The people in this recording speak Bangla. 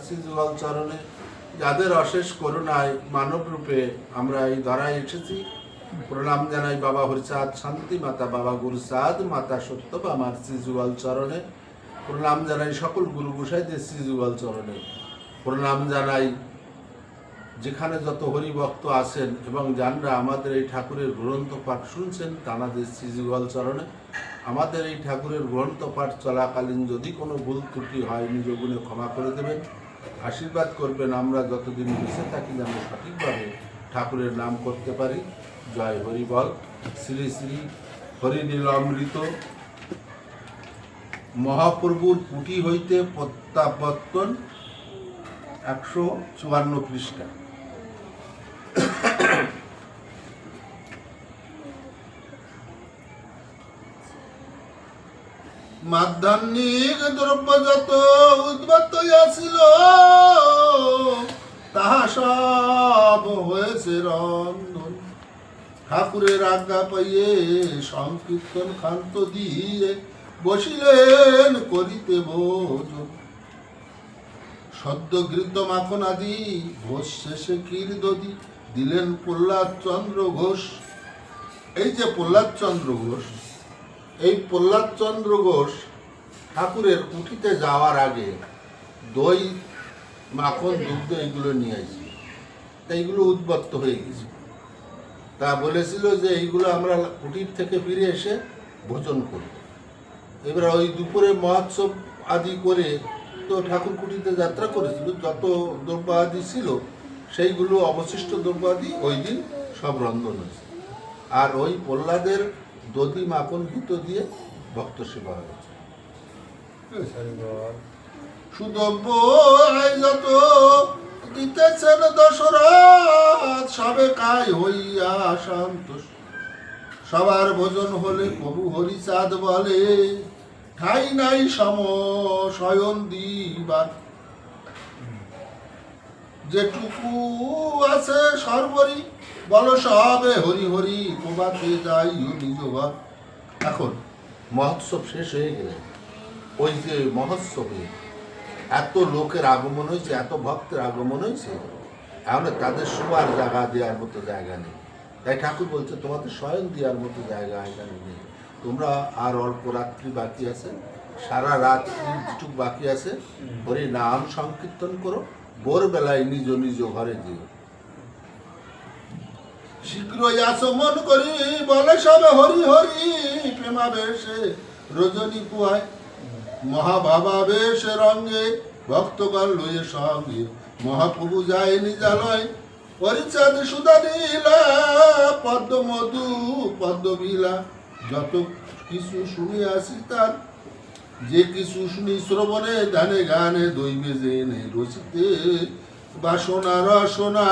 শ্রীযুগল চরণে, যাদের অশেষ করুণায় মানব রূপে আমরা এই ধরায় এসেছি। প্রণাম জানাই বাবা হরিচাঁদ শান্তি মাতা, বাবা গুরুচাঁদ মাতা সত্যবা আমার শ্রীযুগল চরণে। প্রণাম জানাই সকল গুরু গোসাইদের শ্রীযুগল চরণে। প্রণাম জানাই যেখানে যত হরিভক্ত আছেন এবং যারা আমাদের এই ঠাকুরের গ্রন্থ পাঠ শুনছেন তাঁদের শ্রীযুগল চরণে। আমাদের এই ঠাকুরের গ্রন্থ পাঠ চলাকালীন যদি কোনো ভুল ত্রুটি হয় নিজ গুণে ক্ষমা করে দেবেন, আশীর্বাদ করবেন আমরা যতদিন বেঁচে থাকি যেন সঠিকভাবে ঠাকুরের নাম করতে পারি। জয় হরি বল। শ্রী শ্রী হরিনীলামৃত মহাপ্রভুর পুটি হইতে প্রত্যাবর্তন 154 পৃষ্ঠা। মাধ্যাহ্নিক দ্রব্য যত উদ্বত্ত হইয়াছিল তাহা সব হয়েছে রন্ধন। ঠাকুরের আজ্ঞা পাইয়ে সংকীর্তন খান্ত দিয়ে বসিলেন করিতে ভোজন। সদ্য গৃহীত মাখন আদি ঘোষ শেষে ক্ষীর দধি দিলেন প্রহ্লাদ চন্দ্র ঘোষ। এই যে প্রহ্লাদ চন্দ্র ঘোষ, এই প্রহ্লাদ চন্দ্র ঘোষ ঠাকুরের কুঠিতে যাওয়ার আগে দই মাখন দুগ্ধ এইগুলো নিয়ে আসি, এইগুলো উদ্বত্ত হয়ে গেছে। তা বলেছিল যে এইগুলো আমরা কুটির থেকে ফিরে এসে ভোজন করব। এবার ওই দুপুরে মহোৎসব আদি করে তো ঠাকুর কুটিতে যাত্রা করেছিল, যত দ্রব্য আদি ছিল সেইগুলো অবশিষ্ট দ্রব্য আদি ওই দিন সব রন্ধন হয়েছে। আর ওই প্রহ্লাদের দধি মাখন ঘিত দিয়ে ভক্ত সেবা হয়েছে। সুদব্য যত দিতেছেন দশরথ সবে কায় হইয়া সন্তোষ। সবার ভোজন হলে প্রভু হরিচাঁদ বলে ঠাই নাই সম শয়ন দিবার। যেটুকু আছে সর্বরি বল সবে হরি হরি প্রভাতে যাই নিজ ঘর। এখন মহোৎসব শেষ হয়ে গেলে ওই যে মহোৎসবে এত লোকের আগমন হয়েছে, এত ভক্তের আগমন হয়েছে, এখন তাদের শোয়ার জায়গা দেওয়ার মতো জায়গা নেই। তাই ঠাকুর বলছে তোমাদের শয়ন দেওয়ার মতো জায়গা এখানে নেই। তোমরা আর অল্প রাত্রি বাকি আছে, সারা রাত্রি যেটুক বাকি আছে হরি নাম সংকীর্তন করো, ভোরবেলায় নিজ নিজ ঘরে যেও। শীঘ্রই আসো মন করি বলে সবে হরি হরি প্রেমাবেশে রজনী পুয়ায়। মহাভাবাবেশ রঙ্গে ভক্তগণ লয়ে সঙ্গে মহাপ্রভু যায় নিজালয়। হরিচাঁদ সুধা নীলা পদ্ম মধু পদ্মবিলা যত কিছু শুনে আসি তার, যে কিছু শুনি শ্রবণে ধ্যানে গানে দৈবে জেনে রচিতে বাসনা রসনা।